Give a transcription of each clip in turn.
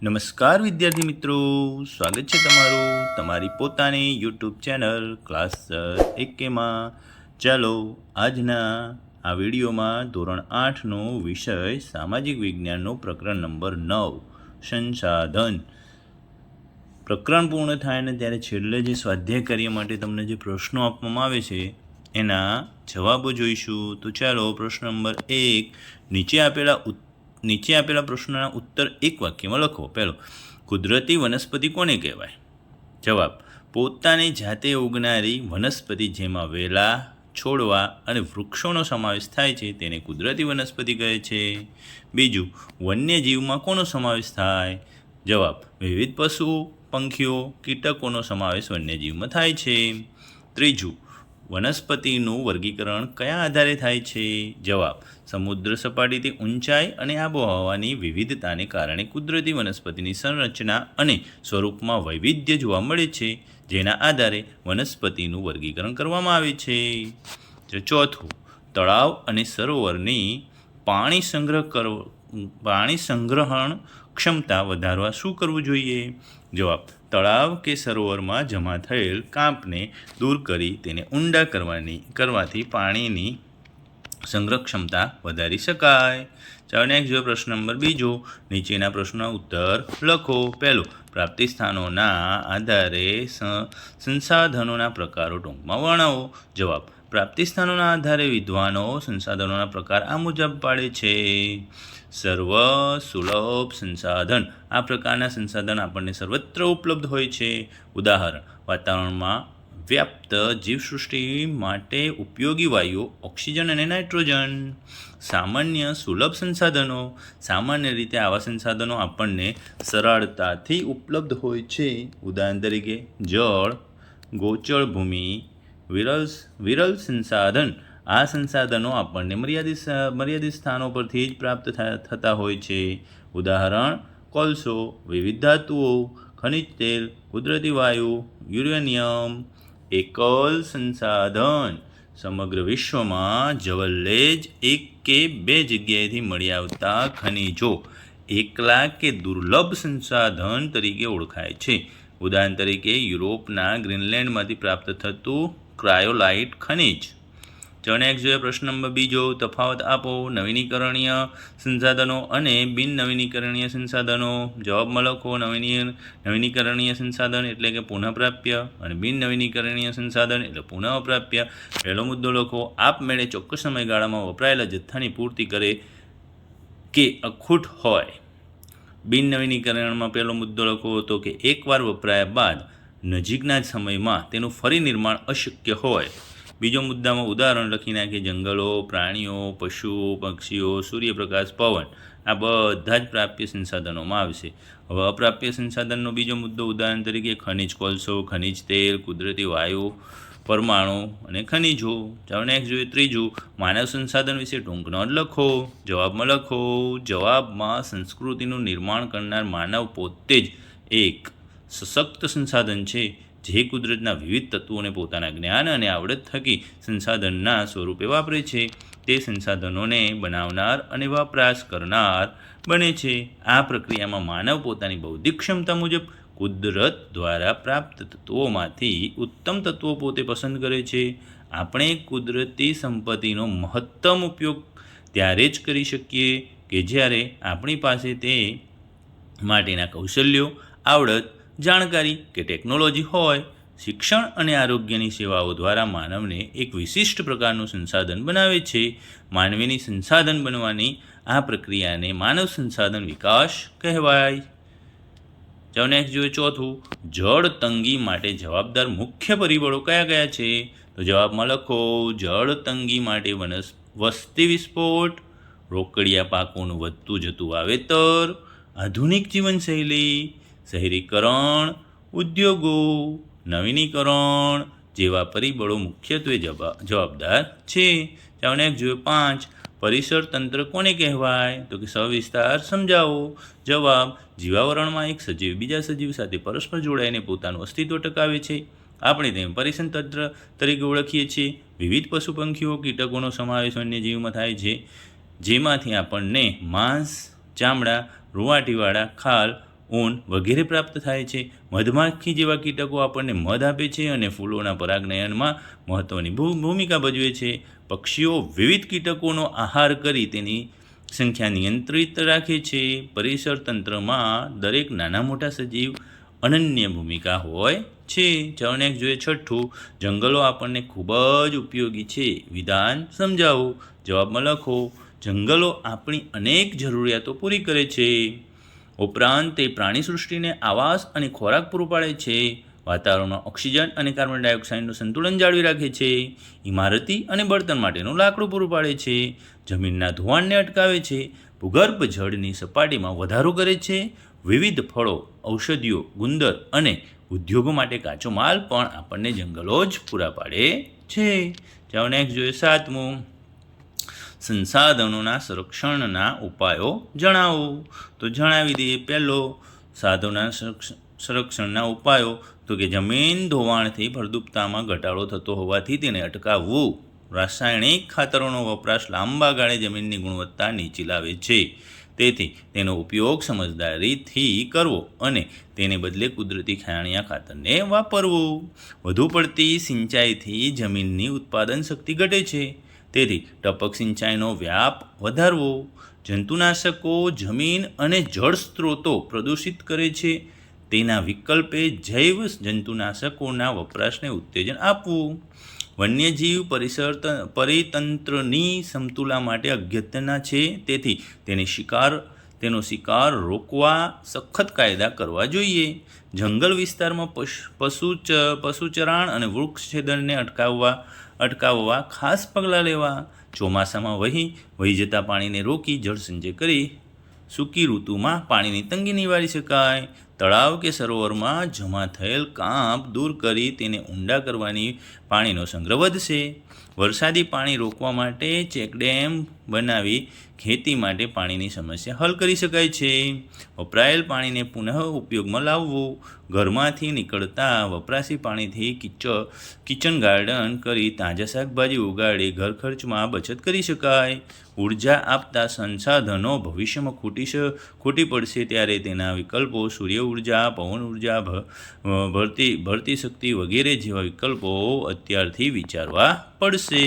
નમસ્કાર વિદ્યાર્થી મિત્રો, સ્વાગત છે તમારું તમારી પોતાની યુટ્યુબ ચેનલ ક્લાસ 1Kમાં। ચાલો આજના આ વિડીયોમાં ધોરણ 8નો વિષય સામાજિક વિજ્ઞાનનો પ્રકરણ નંબર 9 સંસાધન પ્રકરણ પૂર્ણ થાય ને ત્યારે છેલ્લે જે સ્વાધ્યાય કાર્ય માટે તમને જે પ્રશ્નો આપવામાં આવે છે એના જવાબો જોઈશું। તો ચાલો પ્રશ્ન નંબર 1 નીચે આપેલા પ્રશ્નના ઉત્તર એક વાક્યમાં લખો। પહેલો, કુદરતી વનસ્પતિ કોને કહેવાય? જવાબ, પોતાની જાતે ઉગનારી વનસ્પતિ જેમાં વેલા, છોડવા અને વૃક્ષોનો સમાવેશ થાય છે તેને કુદરતી વનસ્પતિ કહે છે। બીજું, વન્યજીવમાં કોનો સમાવેશ થાય? જવાબ, વિવિધ પશુ, પંખીઓ, કીટકોનો સમાવેશ વન્યજીવમાં થાય છે। ત્રીજું, વનસ્પતિનું વર્ગીકરણ કયા આધારે થાય છે? જવાબ, સમુદ્ર સપાટીથી ઊંચાઈ અને આબોહવાની વિવિધતાને કારણે કુદરતી વનસ્પતિની સંરચના અને સ્વરૂપમાં વૈવિધ્ય જોવા મળે છે, જેના આધારે વનસ્પતિનું વર્ગીકરણ કરવામાં આવે છે। ચોથું, તળાવ અને સરોવરની પાણી સંગ્રહણ ક્ષમતા વધારવા શું કરવું જોઈએ? જવાબ, તળાવ કે સરોવરમાં જમા થયેલ કાંપને દૂર કરી તેને ઊંડા કરવાથી પાણીની સંગ્રહ ક્ષમતા વધારી શકાય। ચાલો નેક્સ્ટ જોઈએ પ્રશ્ન નંબર 2, નીચેના પ્રશ્નના ઉત્તર લખો। પહેલો, પ્રાપ્તિ સ્થાનોના આધારે સંસાધનોના પ્રકારો ટૂંકમાં વર્ણવો। જવાબ, પ્રાપ્તિ સ્થાનોના આધારે વિદ્વાનો સંસાધનોના પ્રકાર આ મુજબ પાડે છે। સર્વ સુલભ સંસાધન, આ પ્રકારના સંસાધન આપણને સર્વત્ર ઉપલબ્ધ હોય છે। ઉદાહરણ, વાતાવરણમાં વ્યાપ્ત જીવસૃષ્ટિ માટે ઉપયોગી વાયુઓ ઓક્સિજન અને નાઇટ્રોજન। સામાન્ય સુલભ સંસાધનો, સામાન્ય રીતે આવા સંસાધનો આપણને સરળતાથી ઉપલબ્ધ હોય છે। ઉદાહરણ તરીકે જળ, ગોચર ભૂમિ, વિરલ સંસાધન, આ સંસાધનો આપણને મર્યાદિત સ્થાનો પરથી જ પ્રાપ્ત થતા હોય છે। ઉદાહરણ, કોલસો, વિવિધ ધાતુઓ, ખનિજ તેલ, કુદરતી વાયુ, યુરેનિયમ। એકલ સંસાધન, સમગ્ર વિશ્વમાં જવલ્લે જ એક કે બે જગ્યાએથી મળી આવતા ખનિજો એકલા કે દુર્લભ સંસાધન તરીકે ઓળખાય છે। ઉદાહરણ તરીકે યુરોપના ગ્રીનલેન્ડમાંથી પ્રાપ્ત થતું ક્રાયોલાઇટ ખનિજ। ચાલો નેક્સ્ટ જોઈએ પ્રશ્ન નંબર 2, તફાવત આપો। નવીનીકરણીય સંસાધનો અને બિન નવીનીકરણીય સંસાધનો। જવાબમાં લખો। નવીનીકરણીય સંસાધન એટલે કે પુનઃપ્રાપ્ય અને બિન નવીનીકરણીય સંસાધન એટલે પુનઃપ્રાપ્ય। પહેલો મુદ્દો લખો, આપમેળે ચોક્કસ સમયગાળામાં વપરાયેલા જથ્થાની પૂર્તિ કરે કે અખૂટ હોય। બિન નવીનીકરણમાં પહેલો મુદ્દો લખો તો કે એકવાર વપરાયા બાદ નજીકના જ સમયમાં તેનું ફરી નિર્માણ અશક્ય હોય। બીજો મુદ્દામાં ઉદાહરણ લખી નાખીએ। જંગલો, પ્રાણીઓ, પશુઓ, પક્ષીઓ, સૂર્યપ્રકાશ, પવન, આ બધા જ પ્રાપ્ય સંસાધનોમાં આવશે। હવે અપ્રાપ્ય સંસાધનનો બીજો મુદ્દો, ઉદાહરણ તરીકે ખનિજ કોલસો, ખનિજ તેલ, કુદરતી વાયુ, પરમાણુ અને ખનિજો। ચાલો નેક્સ્ટ જોઈએ ત્રીજું, માનવ સંસાધન વિશે ટૂંક નોંધ લખો। જવાબમાં લખો। જવાબમાં સંસ્કૃતિનું નિર્માણ કરનાર માનવ પોતે જ એક સશક્ત સંસાધન છે, જે કુદરતના વિવિધ તત્વોને પોતાના જ્ઞાન અને આવડત થકી સંસાધનના સ્વરૂપે વાપરે છે। તે સંસાધનોને બનાવનાર અને વપરાશ કરનાર બને છે। આ પ્રક્રિયામાં માનવ પોતાની બૌદ્ધિક ક્ષમતા મુજબ કુદરત દ્વારા પ્રાપ્ત તત્વોમાંથી ઉત્તમ તત્વો પોતે પસંદ કરે છે। આપણે કુદરતી સંપત્તિનો મહત્તમ ઉપયોગ ત્યારે જ કરી શકીએ કે જ્યારે આપણી પાસે તે માટેના કૌશલ્યો, આવડત, જાણકારી કે ટેકનોલોજી હોય। શિક્ષણ અને આરોગ્યની સેવાઓ દ્વારા માનવને એક વિશિષ્ટ પ્રકારનું સંસાધન બનાવે છે। માનવીની સંસાધન બનવાની આ પ્રક્રિયાને માનવ સંસાધન વિકાસ કહેવાય। ચાલો નેક્સ્ટ જોઈએ ચોથું, જળ તંગી માટે જવાબદાર મુખ્ય પરિબળો કયા કયા છે? તો જવાબમાં લખો। જળ તંગી માટે વસ્તી વિસ્ફોટ, રોકડિયા પાકોનું વધતું જતું વાવેતર, આધુનિક જીવનશૈલી, શહેરીકરણ, ઉદ્યોગો, નવીનીકરણ જેવા પરિબળો મુખ્યત્વે જવાબદાર છે। ચાલો નેક્સ્ટ જોઈએ 5, પરિસર તંત્ર કોને કહેવાય? તો કે સવિસ્તાર સમજાવો। જવાબ, જીવાવરણમાં એક સજીવ બીજા સજીવ સાથે પરસ્પર જોડાઈને પોતાનું અસ્તિત્વ ટકાવે છે। આપણે તેને પરિસર તંત્ર તરીકે ઓળખીએ છીએ। વિવિધ પશુ પંખીઓ, કીટકોનો સમાવેશ વન્યજીવમાં થાય છે, જેમાંથી આપણને માંસ, ચામડા, રૂંવાટીવાળા ખાલ, ઊન વગેરે પ્રાપ્ત થાય છે. મધમાખી જેવા કીટકો આપણને મધ આપે છે અને ફૂલોના પરાગનયનમાં મહત્ત્વની ભૂમિકા ભજવે છે. પક્ષીઓ વિવિધ કીટકોનો આહાર કરી તેની સંખ્યા નિયંત્રિત રાખે છે. પરિસર તંત્રમાં દરેક નાના મોટા સજીવ અનન્ય ભૂમિકા હોય છે. ચાલો નેક્સ્ટ જોઈએ છઠ્ઠું. જંગલો આપણને ખૂબ જ ઉપયોગી છે. વિધાન સમજાવો. જવાબમાં લખો. જંગલો આપણી અનેક જરૂરિયાતો પૂરી કરે છે. ઉપરાંત તે પ્રાણી સૃષ્ટિને આવાસ અને ખોરાક પૂરો પાડે છે. વાતાવરણમાં ઓક્સિજન અને કાર્બન ડાયોક્સાઇડનું સંતુલન જાળવી રાખે છે. ઇમારતી અને બળતણ માટેનું લાકડું પૂરું પાડે છે. જમીનના ધોવાણને અટકાવે છે. ભૂગર્ભ જળની સપાટીમાં વધારો કરે છે. વિવિધ ફળો, ઔષધિઓ, ગુંદર અને ઉદ્યોગો માટે કાચો માલ પણ આપણને જંગલો જ પૂરા પાડે છે. ચાલો નેક્સ્ટ જોઈએ સાતમું. સંસાધનોના સંરક્ષણના ઉપાયો જણાવો. તો જણાવી દઈએ. પહેલો, સાધનોના સંરક્ષણના ઉપાયો તો કે જમીન ધોવાણથી ફળદ્રુપતામાં ઘટાડો થતો હોવાથી તેને અટકાવવું. રાસાયણિક ખાતરોનો વપરાશ લાંબા ગાળે જમીનની ગુણવત્તા નીચી લાવે છે. તેથી તેનો ઉપયોગ સમજદારીથી કરવો અને તેને બદલે કુદરતી છાણિયા ખાતરને વાપરવું. વધુ પડતી સિંચાઈથી જમીનની ઉત્પાદન શક્તિ ઘટે છે. તેથી ટપક સિંચાઈનો વ્યાપ વધારવો. જંતુનાશકો જમીન અને જળ સ્ત્રોતો પ્રદૂષિત કરે છે. તેના વિકલ્પે જૈવ જંતુનાશકોના વપરાશને ઉત્તેજન આપવું. વન્યજીવ પરિતંત્રની સમતુલા માટે અગત્યના છે. તેથી તેનો શિકાર રોકવા સખત કાયદા કરવા જોઈએ. જંગલ વિસ્તારમાં પશુચરાણ અને વૃક્ષછેદનને અટકાવવા ખાસ પગલાં લેવા. ચોમાસામાં વહી જતા પાણીને રોકી જળ સંચય કરી સૂકી ઋતુમાં પાણીની તંગી નિવારી શકાય. તળાવ કે સરોવરમાં જમા થયેલ કાંપ દૂર કરી તેને ઊંડા કરવાની પાણીનો સંગ્રહ વધશે. વરસાદી પાણી રોકવા માટે ચેકડેમ બનાવી ખેતી માટે પાણીની સમસ્યા હલ કરી શકાય છે. વપરાયેલ પાણીને પુનઃ ઉપયોગમાં લાવવું. ઘરમાંથી નીકળતા વપરાશી પાણીથી કિચન ગાર્ડન કરી તાજા શાકભાજી ઉગાડી ઘર ખર્ચમાં બચત કરી શકાય. ઉર્જા આપતા સંસાધનો ભવિષ્યમાં ખૂટી પડશે ત્યારે તેના વિકલ્પો સૂર્ય ઉર્જા, પવન ઉર્જા, ભરતી શક્તિ વગેરે જેવા વિકલ્પો અત્યારથી વિચારવા પડશે.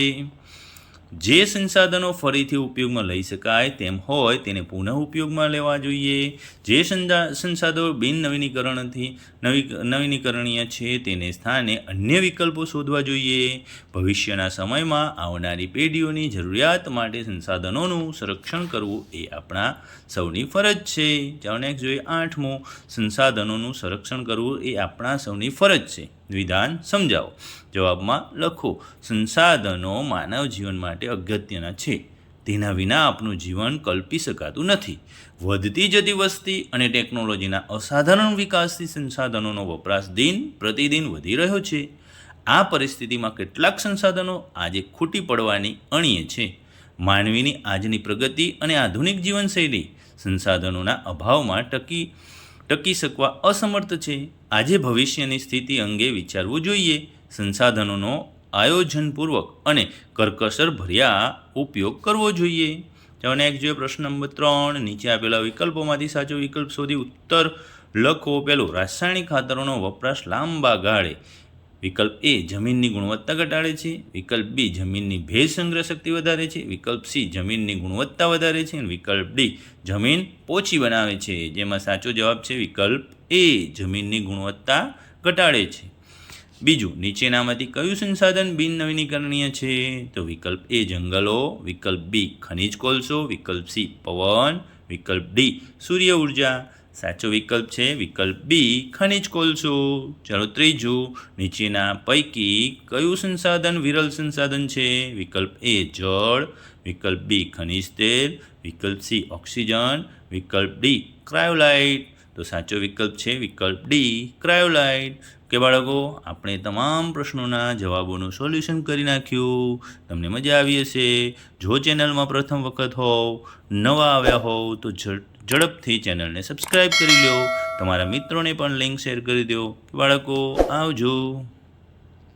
જે સંસાધનો ફરીથી ઉપયોગમાં લઈ શકાય તેમ હોય તેને પુનઃ ઉપયોગમાં લેવા જોઈએ. જે સંસાધનો નવીનીકરણીય છે તેને સ્થાને અન્ય વિકલ્પો શોધવા જોઈએ. ભવિષ્યના સમયમાં આવનારી પેઢીઓની જરૂરિયાત માટે સંસાધનોનું સંરક્ષણ કરવું એ આપણા સૌની ફરજ છે. ચાલો નેક્સ્ટ જોઈએ આઠમું. સંસાધનોનું સંરક્ષણ કરવું એ આપણા સૌની ફરજ છે. વિધાન સમજાવો. જવાબમાં લખો. સંસાધનો માનવ જીવન માટે અગત્યના છે. તેના વિના આપણું જીવન કલ્પી શકાતું નથી. વધતી જતી વસ્તી અને ટેકનોલોજીના અસાધારણ વિકાસથી સંસાધનોનો વપરાશ દિન પ્રતિદિન વધી રહ્યો છે. આ પરિસ્થિતિમાં કેટલાક સંસાધનો આજે ખૂટી પડવાની અણીએ છે. માનવીની આજની પ્રગતિ અને આધુનિક જીવનશૈલી સંસાધનોના અભાવમાં ટકી શકવા અસમર્થ છે. આજે ભવિષ્યની સ્થિતિ અંગે વિચારવું જોઈએ. સંસાધનોનો આયોજનપૂર્વક અને કરકસર ભર્યા ઉપયોગ કરવો જોઈએ. ચાલો નેક્સ્ટ જોઈએ પ્રશ્ન નંબર 3. નીચે આપેલા વિકલ્પોમાંથી સાચો વિકલ્પ શોધી ઉત્તર લખો. પહેલું, રાસાયણિક ખાતરોનો વપરાશ લાંબા ગાળે. વિકલ્પ એ જમીનની ગુણવત્તા ઘટાડે છે. વિકલ્પ બી જમીનની ભેજ સંગ્રહ શક્તિ વધારે છે. વિકલ્પ સી જમીનની ગુણવત્તા વધારે છે. અને વિકલ્પ ડી જમીન પોચી બનાવે છે. જેમાં સાચો જવાબ છે વિકલ્પ એ જમીનની ગુણવત્તા ઘટાડે છે. બીજું, નીચેનામાંથી કયું સંસાધન બિન નવીનીકરણીય છે? તો વિકલ્પ એ જંગલો, વિકલ્પ બી ખનિજ કોલસો, વિકલ્પ સી પવન, વિકલ્પ ડી સૂર્ય ઉર્જા. સાચો વિકલ્પ છે વિકલ્પ બી ખનિજ કોલસો. ચાલો ત્રીજું, નીચેના પૈકી કયું સંસાધન વિરલ સંસાધન છે? વિકલ્પ એ જળ, વિકલ્પ બી ખનિજ તેલ, વિકલ્પ સી ઓક્સિજન, વિકલ્પ ડી ક્રાયોલાઇટ. તો સાચો વિકલ્પ છે વિકલ્પ ડી ક્રાયોલાઇટ. કે બાળકો, આપણે તમામ પ્રશ્નોના જવાબોનું સોલ્યુશન કરી નાખ્યું. તમને મજા આવી હશે. જો ચેનલમાં પ્રથમ વખત હોવ, નવા આવ્યા હોવ તો ઝડપથી ચેનલને સબસ્ક્રાઈબ કરી લો. તમારા મિત્રોને પણ લિંક શેર કરી દો. બાળકો આવજો.